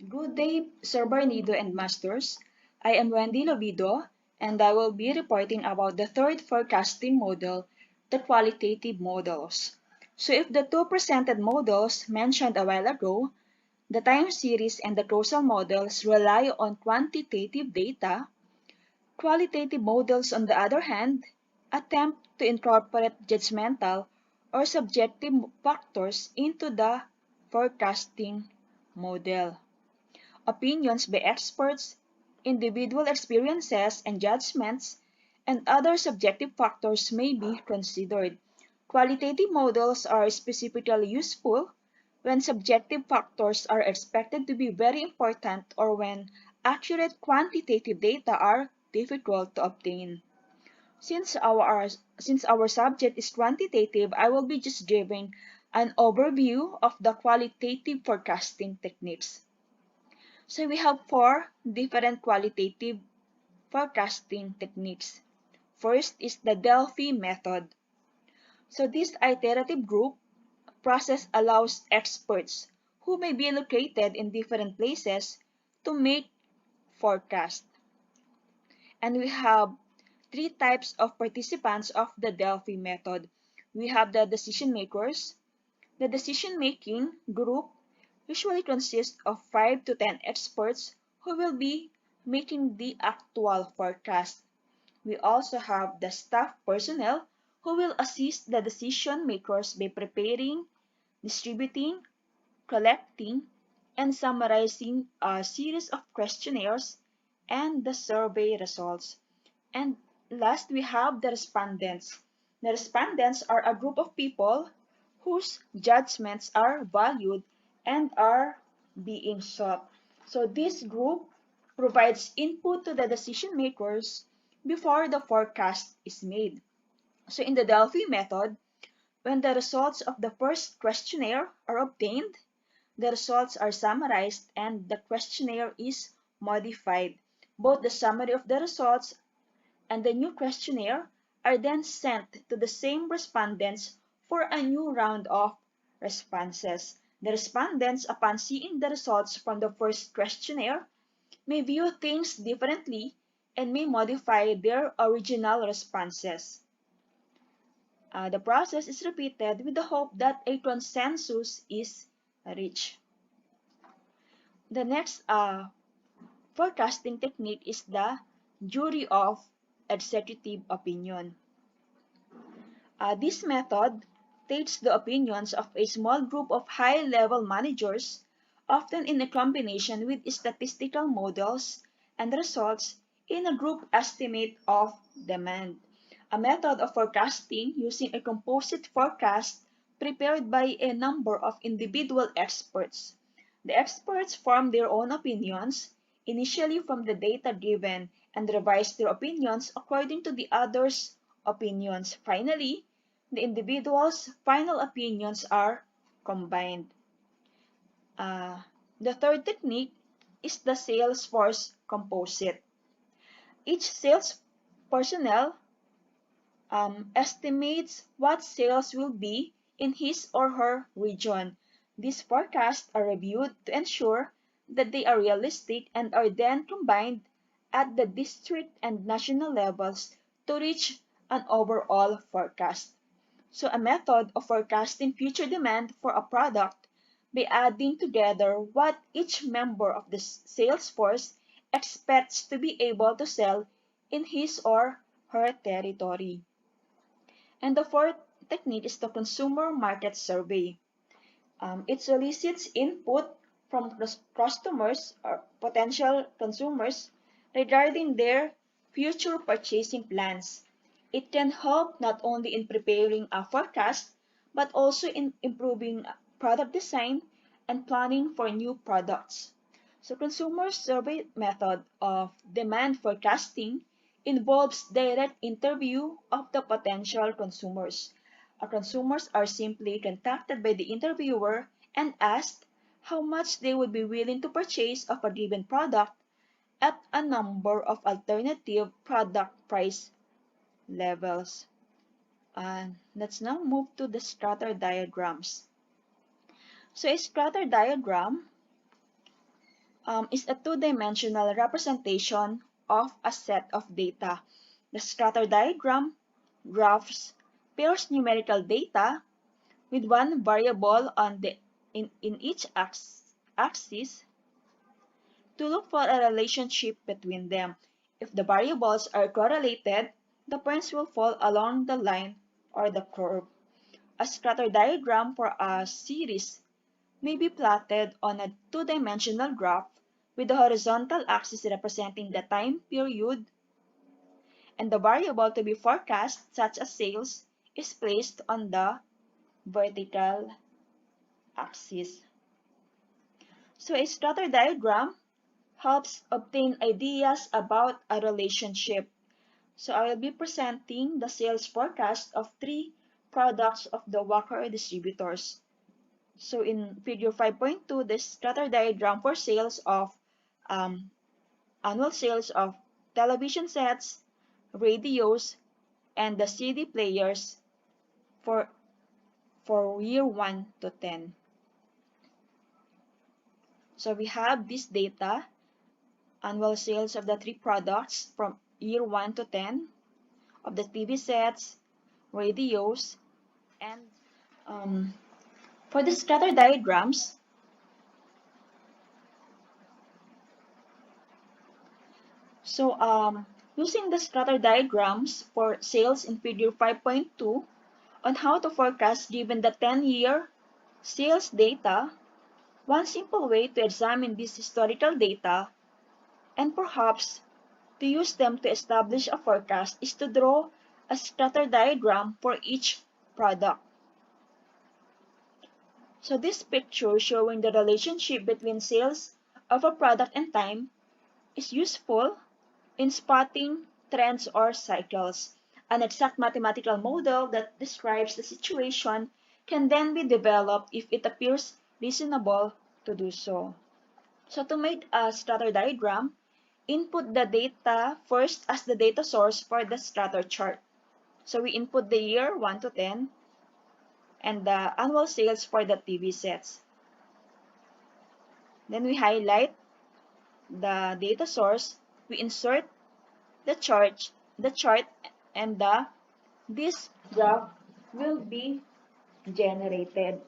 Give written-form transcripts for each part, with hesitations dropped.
Good day, Sir Barnido and Masters. I am WendyLobido, and I will be reporting about the third forecasting model, the qualitative models. So if the two presented models mentioned a while ago, the time series and the causal models rely on quantitative data, qualitative models, on the other hand, attempt to incorporate judgmental or subjective factors into the forecasting model. Opinions by experts, individual experiences and judgments, and other subjective factors may be considered. Qualitative models are specifically useful when subjective factors are expected to be very important or when accurate quantitative data are difficult to obtain. Since our subject is quantitative, I will be just giving an overview of the qualitative forecasting techniques. So we have four different qualitative forecasting techniques. First is the Delphi method. So this iterative group process allows experts who may be located in different places to make forecasts. And we have three types of participants of the Delphi method. We have the decision makers. The decision-making group usually consists of 5 to 10 experts who will be making the actual forecast. We also have the staff personnel who will assist the decision makers by preparing, distributing, collecting, and summarizing a series of questionnaires and the survey results. And last, we have the respondents. The respondents are a group of people whose judgments are valued and are being sought. So this group provides input to the decision makers before the forecast is made. So in the Delphi method, when the results of the first questionnaire are obtained, the results are summarized and the questionnaire is modified. Both the summary of the results and the new questionnaire are then sent to the same respondents for a new round of responses. The respondents, upon seeing the results from the first questionnaire, may view things differently and may modify their original responses. The process is repeated with the hope that a consensus is reached. The next forecasting technique is the jury of executive opinion. This method takes the opinions of a small group of high-level managers, often in a combination with statistical models, and results in a group estimate of demand. A method of forecasting using a composite forecast prepared by a number of individual experts. The experts form their own opinions, initially from the data given, and revise their opinions according to the others' opinions. Finally, the individual's final opinions are combined. The third technique is the sales force composite. Each sales personnel estimates what sales will be in his or her region. These forecasts are reviewed to ensure that they are realistic and are then combined at the district and national levels to reach an overall forecast. So a method of forecasting future demand for a product by adding together what each member of the sales force expects to be able to sell in his or her territory. And the fourth technique is the consumer market survey. It solicits input from customers or potential consumers regarding their future purchasing plans. It can help not only in preparing a forecast, but also in improving product design and planning for new products. So consumer survey method of demand forecasting involves direct interview of the potential consumers. Consumers are simply contacted by the interviewer and asked how much they would be willing to purchase of a given product at a number of alternative product price levels. Let's now move to the scatter diagrams. So a scatter diagram is a two-dimensional representation of a set of data. The scatter diagram graphs pairs numerical data with one variable in each axis to look for a relationship between them. If the variables are correlated, the points will fall along the line or the curve. A scatter diagram for a series may be plotted on a two-dimensional graph with the horizontal axis representing the time period, and the variable to be forecast, such as sales, is placed on the vertical axis. So a scatter diagram helps obtain ideas about a relationship. So I will be presenting the sales forecast of three products of the Walker distributors. So in figure 5.2, the scatter diagram for sales of um, annual sales of television sets, radios, and the CD players for, for year 1 to 10. So we have this data, annual sales of the three products from year 1 to 10 of the TV sets, radios, and for the scatter diagrams, so using the scatter diagrams for sales in figure 5.2 on how to forecast given the 10-year sales data, one simple way to examine this historical data and perhaps to use them to establish a forecast is to draw a scatter diagram for each product. So this picture showing the relationship between sales of a product and time is useful in spotting trends or cycles. An exact mathematical model that describes the situation can then be developed if it appears reasonable to do so. So to make a scatter diagram, input the data first as the data source for the scatter chart. So we input the year 1 to 10 and the annual sales for the TV sets. Then we highlight the data source, we insert the chart and this graph will be generated.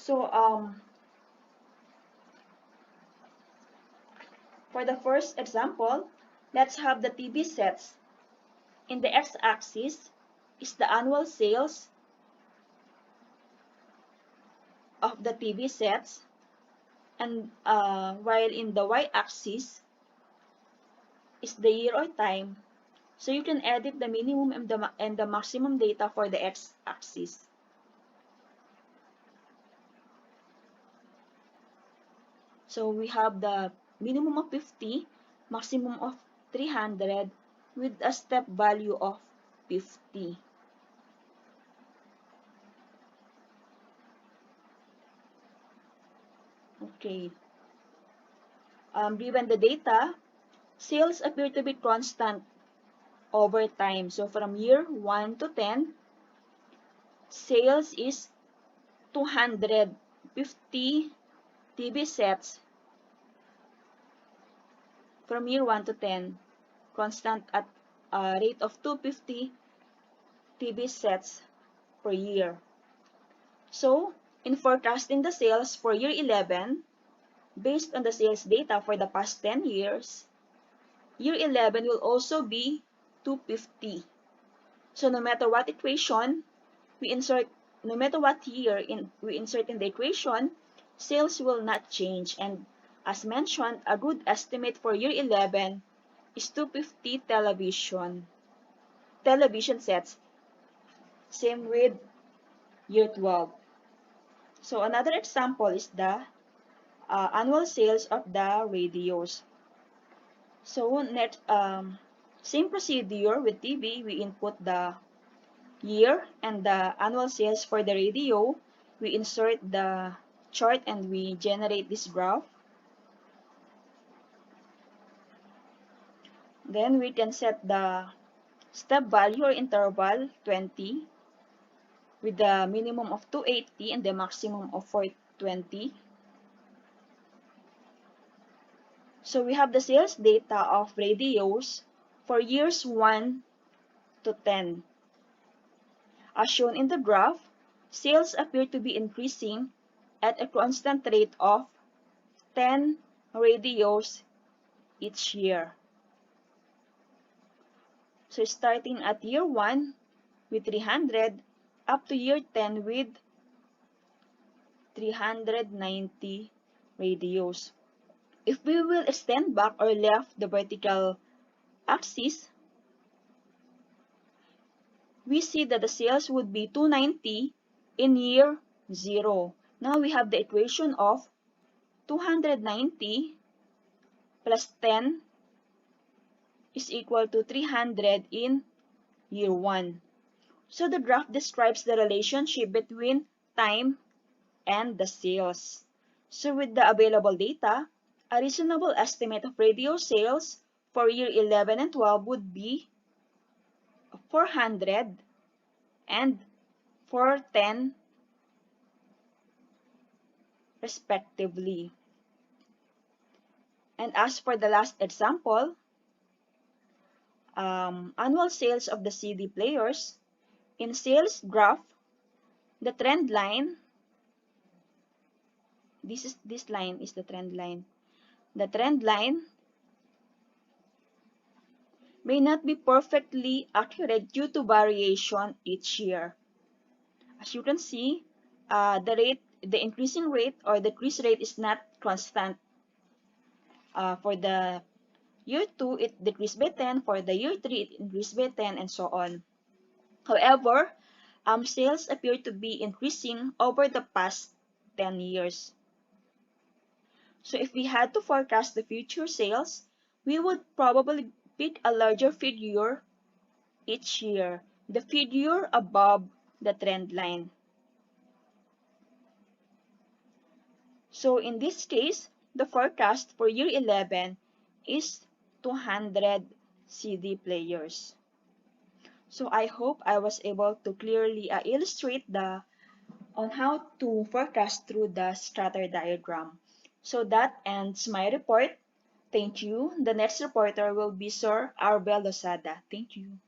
So for the first example, let's have the TV sets. In the x-axis is the annual sales of the TV sets, and while in the y-axis is the year or time. So you can edit the minimum and the maximum data for the x-axis. So we have the minimum of 50, maximum of 300 with a step value of 50. Okay. Given the data, sales appear to be constant over time. So from year 1 to 10, sales is 250 TV sets from year 1 to 10, constant at a rate of 250 TV sets per year. So, in forecasting the sales for year 11, based on the sales data for the past 10 years, year 11 will also be 250. So, no matter what equation we insert, no matter what year we insert in the equation, sales will not change. And as mentioned, a good estimate for year 11 is 250 television sets. Same with year 12. So another example is the annual sales of the radios. So next, same procedure with TV. We input the year and the annual sales for the radio. We insert the chart and we generate this graph. Then we can set the step value or interval 20. with the minimum of 280 and the maximum of 420. So we have the sales data of radios for years 1 to 10. As shown in the graph, sales appear to be increasing at a constant rate of 10 radios each year. So starting at year 1 with 300 up to year 10 with 390 radios. If we will extend back or left the vertical axis, we see that the sales would be 290 in year 0. Now we have the equation of 290 plus 10 is equal to 300 in year 1. So the graph describes the relationship between time and the sales. So with the available data, a reasonable estimate of radio sales for year 11 and 12 would be 400 and 410 respectively. And as for the last example, annual sales of the CD players, in sales graph, the trend line, this line is the trend line. The trend line may not be perfectly accurate due to variation each year. As you can see, the increasing rate or decrease rate is not constant. For the year 2, it decreased by 10. For the year 3, it increased by 10, and so on. However, sales appear to be increasing over the past 10 years. So if we had to forecast the future sales, we would probably pick a larger figure each year, the figure above the trend line. So in this case, the forecast for year 11 is 200 CD players. So I hope I was able to clearly illustrate on how to forecast through the scatter diagram. So that ends my report. Thank you. The next reporter will be Sir Arbel Losada. Thank you.